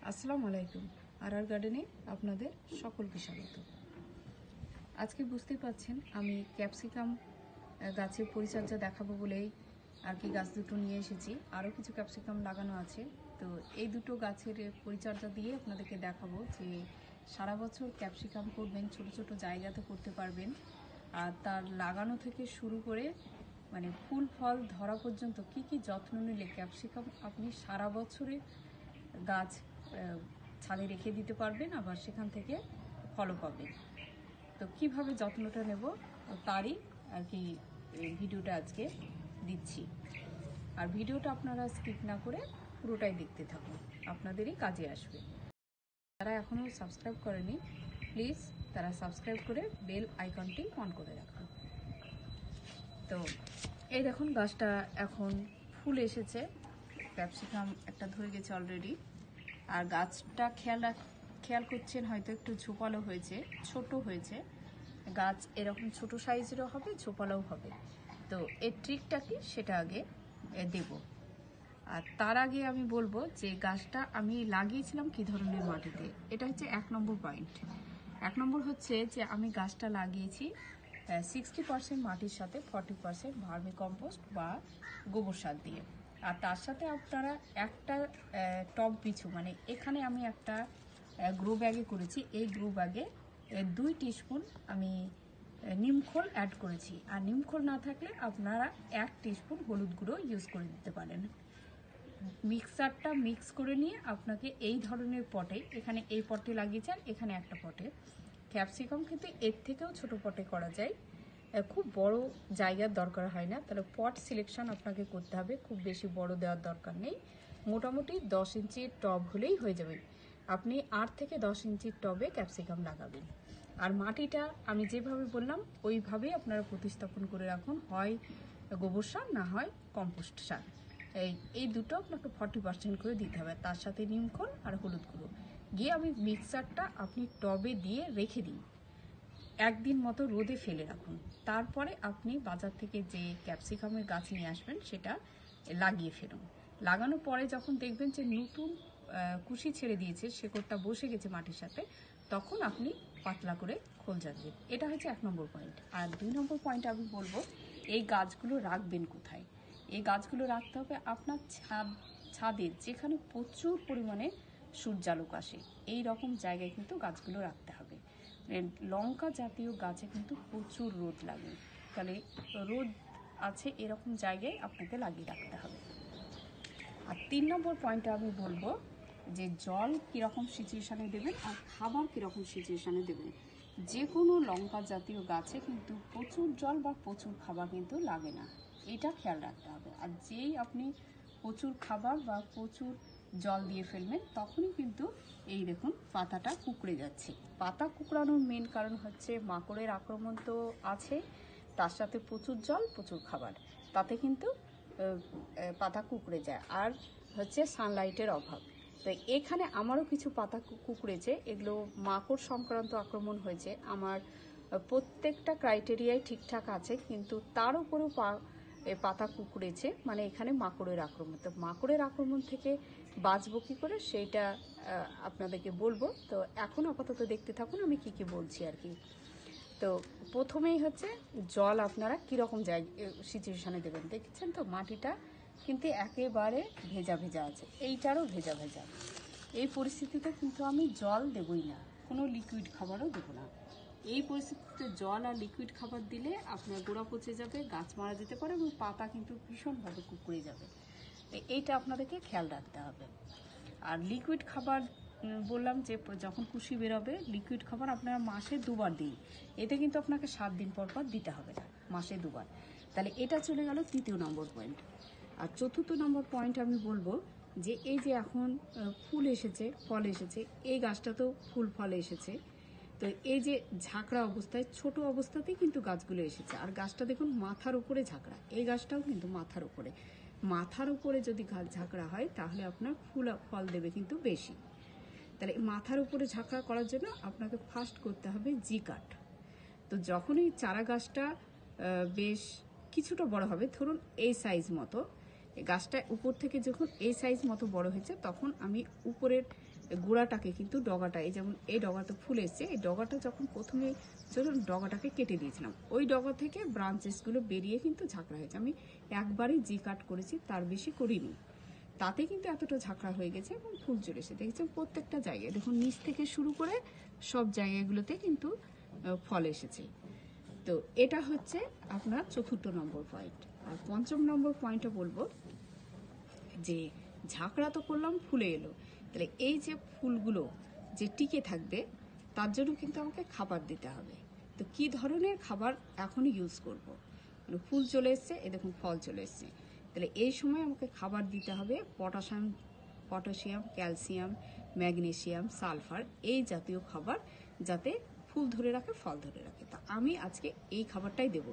আসসালামু আলাইকুম। আর গার্ডেনে আপনাদের সকলকে স্বাগত। আজকে বুঝতেই পাচ্ছেন আমি ক্যাপসিকাম গাছের পরিচর্যা দেখাবো বলেই আর কি গাছ দুটো নিয়ে এসেছি। আরও কিছু ক্যাপসিকাম লাগানো আছে, তো এই দুটো গাছের পরিচর্যা দিয়ে আপনাদেরকে দেখাবো যে সারা বছর ক্যাপসিকাম করবেন, ছোট ছোট জায়গাতে করতে পারবেন। আর তার লাগানো থেকে শুরু করে মানে ফুল ফল ধরা পর্যন্ত কি কি যত্ন নিলে ক্যাপসিকাম আপনি সারা বছরে গাছ ছাদে রেখে দিতে পারবেন, আবার সেখান থেকে ফলও পাবেন। তো কিভাবে যত্নটা নেব তারই আর কি ভিডিওটা আজকে দিচ্ছি। আর ভিডিওটা আপনারা স্কিপ না করে পুরোটাই দেখতে থাকুন, আপনাদেরই কাজে আসবে। যারা এখনও সাবস্ক্রাইব করেনি প্লিজ তারা সাবস্ক্রাইব করে বেল আইকনটি অন করে রাখুন। তো এই দেখুন গাছটা এখন ফুল এসেছে, ক্যাপসিকাম একটা ধরে গেছে অলরেডি। আর গাছটা খেয়াল করছেন হয়তো একটু ঝোপালো হয়েছে, ছোট হয়েছে। গাছ এরকম ছোট সাইজেরও হবে, ঝোপালোও হবে। তো এর ট্রিকটা কি সেটা আগে দেব। আর তার আগে আমি বলবো যে গাছটা আমি লাগিয়েছিলাম কি ধরনের মাটিতে। এটা হচ্ছে 1 নম্বর পয়েন্ট। 1 নম্বর হচ্ছে যে আমি গাছটা লাগিয়েছি 60% মাটির সাথে 40% ভার্মি কম্পোস্ট বা গোবর সার দিয়ে। আর তার সাথে আপনারা একটা টব পিছু মানে এখানে আমি একটা গ্রো ব্যাগে করেছি, এই গ্রো ব্যাগে 2 টিস্পুন আমি নিমখোল অ্যাড করেছি। আর নিমখোল না থাকলে আপনারা 1 টিস্পুন হলুদ গুঁড়ো ইউজ করে দিতে পারেন। মিক্সারটা মিক্স করে নিয়ে আপনাকে এই ধরনের পটে, এখানে এই পটে লাগিয়েছেন, এখানে একটা পটে ক্যাপসিকাম কিন্তু এর থেকেও ছোট পটে করা যায়, খুব বড় জায়গার দরকার হয় না। তাহলে পট সিলেকশন আপনাকে করতে হবে, খুব বেশি বড় দেওয়ার দরকার নেই। মোটামুটি 10 ইঞ্চির টব হলেই হয়ে যাবে। আপনি 8 থেকে 10 ইঞ্চির টবে ক্যাপসিকাম লাগাবেন। আর মাটিটা আমি যেভাবে বললাম ওইভাবেই আপনারা প্রতিস্থাপন করে রাখুন, হয় গোবর সার না হয় কম্পোস্ট সার। এই দুটো আপনাকে 40% করে দিতে হবে। তার সাথে নিমখোল আর হলুদ গুঁড়ো গিয়ে আমি মিক্সারটা আপনি টবে দিয়ে রেখে দিন, 1 দিন মতো রোদে ফেলে রাখুন। তারপরে আপনি বাজার থেকে যে ক্যাপসিকামের গাছ নিয়ে আসবেন সেটা লাগিয়ে ফেলুন। লাগানোর পরে যখন দেখবেন যে নতুন কুশি ছেড়ে দিয়েছে, শেকড়টা বসে গেছে মাটির সাথে, তখন আপনি পাতলা করে খোল জানবেন। এটা হচ্ছে 1 নম্বর পয়েন্ট। আর 2 নম্বর পয়েন্ট আমি বলবো এই গাছগুলো রাখবেন কোথায়। এই গাছগুলো রাখতে হবে আপনার ছাদে যেখানে প্রচুর পরিমাণে সূর্যালোক আসে, এই রকম জায়গায় কিন্তু গাছগুলো রাখতে হবে। লঙ্কা জাতীয় গাছে কিন্তু প্রচুর রোদ লাগে, তাহলে রোদ আছে এরকম জায়গায় আপনাকে লাগিয়ে রাখতে হবে। আর 3 নম্বর পয়েন্টে আমি বলবো যে জল কীরকম সিচুয়েশানে দেবেন আর খাবার কীরকম সিচুয়েশানে দেবেন। যে কোনো লঙ্কা জাতীয় গাছে কিন্তু প্রচুর জল বা প্রচুর খাবার কিন্তু লাগে না, এটা খেয়াল রাখতে হবে। আর যেই আপনি প্রচুর খাবার বা প্রচুর জল দিয়ে ফেলবেন তখনই কিন্তু এই দেখুন পাতাটা কুঁকড়ে যাচ্ছে। পাতা কুঁকড়ানোর মেন কারণ হচ্ছে মাকড়ের আক্রমণ তো আছে, তার সাথে প্রচুর জল প্রচুর খাবার, তাতে কিন্তু পাতা কুঁকড়ে যায়। আর হচ্ছে সানলাইটের অভাব। তো এখানে আমারও কিছু পাতা কুঁকড়েছে, এগুলো মাকড় সংক্রান্ত আক্রমণ হয়েছে। আমার প্রত্যেকটা ক্রাইটেরিয়ায় ঠিকঠাক আছে, কিন্তু তার উপরেও পাতা কুঁকড়েছে, মানে এখানে মাকড়ের আক্রমণ। তো মাকড়ের আক্রমণ থেকে বাঁচবো কী করে সেইটা আপনাদেরকে বলবো। তো এখন আপাতত দেখতে থাকুন আমি কি কি বলছি আর কি। তো প্রথমেই হচ্ছে জল আপনারা কীরকম সিচুয়েশানে দেবেন। দেখছেন তো মাটিটা কিন্তু একেবারে ভেজা ভেজা আছে, এইটারও ভেজা ভেজা। এই পরিস্থিতিতে কিন্তু আমি জল দেবই না, কোনো লিকুইড খাবারও দেবো না। এই পরিস্থিতিতে জল আর লিকুইড খাবার দিলে আপনার গোড়া পচে যাবে, গাছ মারা যেতে পারে এবং পাতা কিন্তু ভীষণভাবে কুঁকড়ে যাবে। এইটা আপনাদেরকে খেয়াল রাখতে হবে। আর লিকুইড খাবার বললাম যে যখন কুশি বেরোবে লিকুইড খাবার আপনারা মাসে 2 বার দিন, এতে কিন্তু আপনাকে 7 দিন পর পর দিতে হবে না, মাসে 2 বার। তাহলে এটা চলে গেল 3 নম্বর পয়েন্ট। আর 4 নম্বর পয়েন্ট আমি বলবো যে এই যে এখন ফুল এসেছে, ফল এসেছে, এই গাছটা তো ফুল ফল এসেছে। তো এই যে ঝাঁকড়া অবস্থায় ছোট অবস্থাতেই কিন্তু গাছগুলো এসেছে। আর গাছটা দেখুন মাথার উপরে ঝাঁকড়া, এই গাছটাও কিন্তু মাথার উপরে যদি গাছ ঝাঁকড়া হয় তাহলে আপনার ফল দেবে কিন্তু বেশি। তাহলে মাথার উপরে ঝাঁকড়া করার জন্য আপনাকে ফার্স্ট করতে হবে জি কাট। তো যখনই চারা গাছটা বেশ কিছুটা বড় হবে, ধরুন এই সাইজ মতো, এই গাছটা উপর থেকে যখন এই সাইজ মতো বড় হয়েছে তখন আমি উপরের গোড়াটাকে কিন্তু ডগাটা, এই যেমন এই ডগাটা ফুল এসছে, এই ডগাটা যখন প্রথমে চলুন ডগাটাকে কেটে দিয়েছিলাম, ওই ডগা থেকে ব্রাঞ্চেসগুলো বেরিয়ে কিন্তু ঝাঁকড়া হয়েছে। আমি একবারই জি কাট করেছি, তার বেশি করিনি, তাতে কিন্তু এতটা ঝাঁকড়া হয়ে গেছে এবং ফুল চলে এসে দেখেছেন প্রত্যেকটা জায়গায়, দেখুন নিচ থেকে শুরু করে সব জায়গাগুলোতে কিন্তু ফল এসেছে। তো এটা হচ্ছে আপনার 4র্থ নম্বর পয়েন্ট। আর 5ম নম্বর পয়েন্টটা বলবো যে ঝাঁকড়া তো করলাম, ফুলে এলো, তাহলে এই যে ফুলগুলো যে টিকে থাকবে তার জন্য কিন্তু আমাকে খাবার দিতে হবে। তো কি ধরনের খাবার এখন ইউজ করব? মানে ফুল চলে এসছে, এ দেখুন ফল চলে এসছে, তাহলে এই সময় আমাকে খাবার দিতে হবে পটাশিয়াম, ক্যালসিয়াম, ম্যাগনেসিয়াম, সালফার, এই জাতীয় খাবার, যাতে ফুল ধরে রাখে, ফল ধরে রাখে। তা আমি আজকে এই খাবারটাই দেব।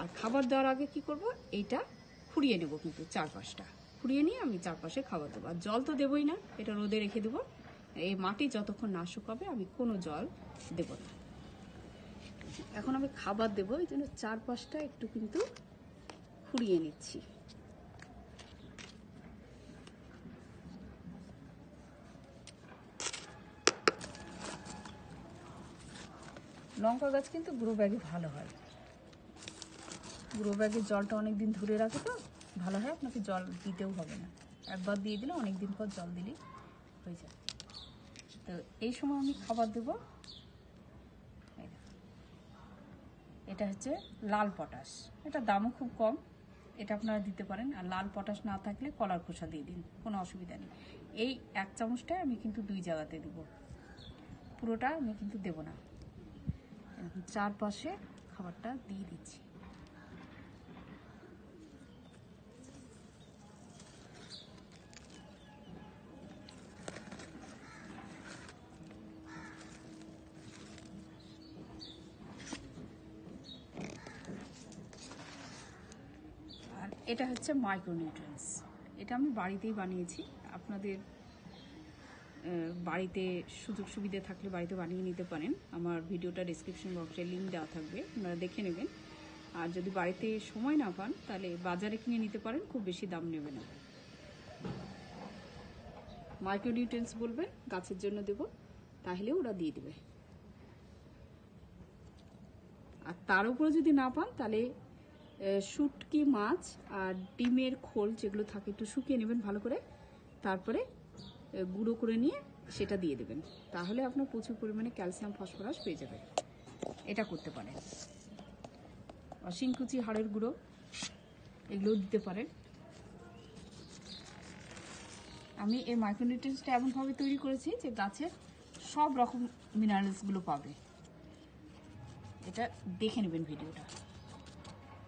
আর খাবার দেওয়ার আগে কি করব, এইটা খুঁড়িয়ে নেব, কিন্তু চারপাশটা খুঁড়িয়ে নিয়ে আমি চারপাশে খাবার দেবো। আর জল তো দেবই না, এটা রোদে রেখে দেবো। এই মাটি যতক্ষণ না শুকাবে আমি কোনো জল দেব না। এখন আমি খাবার দেবো, এই জন্য চারপাশটা একটু কিন্তু খুঁড়িয়ে নিচ্ছি। লঙ্কা গাছ কিন্তু গ্রো ব্যাগে ভালো হয়, গ্রো ব্যাগের জলটা অনেক দিন ধরে রাখে, তো ভালো হয়, আপনাকে জল দিতেও হবে না, একবার দিয়ে দিলে অনেক দিন পর জল দিলেই হয়ে যায়। তো এই সময় আমি খাবার দেব, এটা হচ্ছে লাল পটাশ, এটা দামও খুব কম, এটা আপনারা দিতে পারেন। আর লাল পটাশ না থাকলে কলার খোসা দিয়ে দিন, কোনো অসুবিধা নেই। এই 1 চামচটা আমি কিন্তু 2 জায়গাতে দিব, পুরোটা আমি কিন্তু দেব না। চারপাশে খাবারটা দিয়ে দিচ্ছি। আর এটা হচ্ছে মাইক্রোনিউট্রিয়েন্টস, এটা আমি বাড়িতেই বানিয়েছি। আপনাদের বাড়িতে সুযোগ সুবিধা থাকলে বাড়িতে বানিয়ে নিতে পারেন। আমার ভিডিওটা ডেসক্রিপশন বক্সে লিঙ্ক দেওয়া থাকবে, আপনারা দেখে নেবেন। আর যদি বাড়িতে সময় না পান তাহলে বাজারে কিনে নিতে পারেন, খুব বেশি দাম নেবে না। মাইক্রোনিউট্রিয়েন্টস বলবেন গাছের জন্য দেব, তাহলে ওরা দিয়ে দেবে। আর তার উপরে যদি না পান তাহলে শুটকি মাছ আর ডিমের খোল যেগুলো থাকে একটু শুকিয়ে নেবেন ভালো করে, তারপরে গুঁড়ো করে নিয়ে সেটা দিয়ে দেবেন, তাহলে আপনার প্রচুর পরিমাণে ক্যালসিয়াম, ফসফরাস পেয়ে যাবে। এটা করতে পারেন। আর শিংকুচি, হাড়ের গুঁড়ো, এগুলোও দিতে পারেন। আমি এই মাইক্রোনিউট্রিয়েন্টসটা এমনভাবে তৈরি করেছি যে গাছের সব রকম মিনারেলসগুলো পাবে। এটা দেখে নেবেন ভিডিওটা।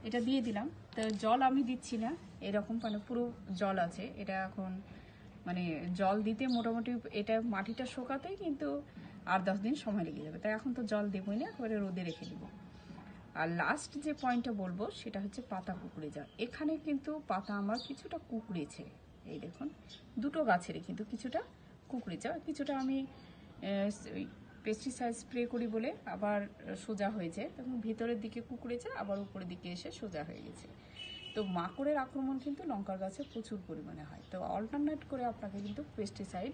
এটা দিয়ে দিলাম, তো জল আমি দিচ্ছি না, এরকম মানে পুরো জল আছে। এটা এখন মানে জল দিতে মোটামুটি এটা মাটিটা শোকাতেই কিন্তু 8-10 দিন সময় লেগে যাবে, তাই এখন তো জল দেবই না, এবারে রোদে রেখে দেবো। আর লাস্ট যে পয়েন্টটা বলবো সেটা হচ্ছে পাতা কুঁকড়ে যাওয়া। এখানে কিন্তু পাতা আমার কিছুটা কুঁকড়েছে, এই দেখুন দুটো গাছেরই কিন্তু কিছুটা কুঁকড়ে যাওয়া, কিছুটা আমি পেস্টিসাইড স্প্রে করি বলে আবার সোজা হয়েছে, তখন ভিতরের দিকে কুঁকড়েছে, আবার উপরের দিকে এসে সোজা হয়ে গেছে। তো মাকড়ের আক্রমণ কিন্তু লঙ্কার গাছে প্রচুর পরিমাণে হয়, তো অল্টারনেট করে আপনাকে কিন্তু পেস্টিসাইড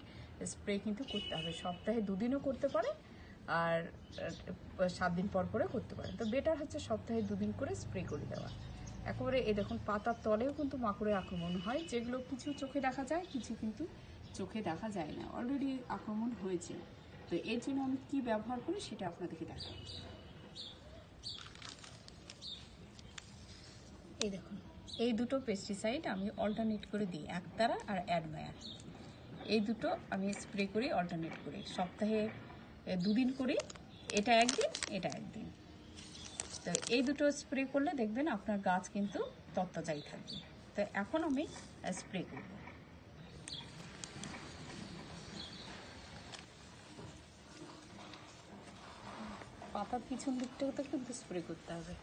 স্প্রে কিন্তু করতে হবে। সপ্তাহে 2 দিনও করতে পারে, আর 7 দিন পর পরে করতে পারেন। তো বেটার হচ্ছে সপ্তাহে 2 দিন করে স্প্রে করে দেওয়া। একেবারে এই দেখুন পাতার তলেও কিন্তু মাকড়ের আক্রমণ হয়, যেগুলো কিছু চোখে দেখা যায়, কিছু কিন্তু চোখে দেখা যায় না, অলরেডি আক্রমণ হয়েছে। তো এর জন্য আমি কি ব্যবহার করি সেটা আপনাদেরকে দেখাই। এই দেখুন এই দুটো পেস্টিসাইড আমি অল্টারনেট করে দিই, একতারা আর অ্যাডমায়ার, এই দুটো আমি স্প্রে করি অল্টারনেট করে, সপ্তাহে 2 দিন করি, এটা একদিন এটা একদিন। তো এই দুটো স্প্রে করলে দেখবেন আপনার গাছ কিন্তু তরতাজাই থাকবে। তো এখন আমি স্প্রে করব। পাতার পিছন দিকটাতে কিন্তু স্প্রে করতে হবে,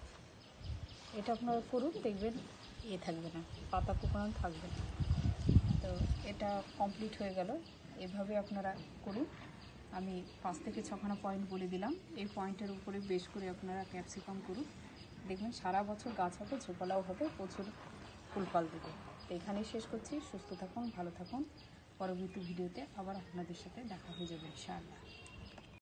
এটা আপনারা করুন, দেখবেন থাকবে না, পাতা কুকড়ানো থাকবে না। তো এটা কমপ্লিট হয়ে গেল, এভাবে আপনারা করুন। আমি 5 থেকে 6খানা পয়েন্ট বলে দিলাম, এই পয়েন্টের উপরে বেশ করে আপনারা ক্যাপসিকাম করুন, দেখবেন সারা বছর গাছ হবে, ঝোপালাও হবে, প্রচুর ফুল ফল দেবে। তো এখানেই শেষ করছি। সুস্থ থাকুন, ভালো থাকুন। পরবর্তী ভিডিওতে আবার আপনাদের সাথে দেখা হয়ে যাবে ইনশাআল্লাহ।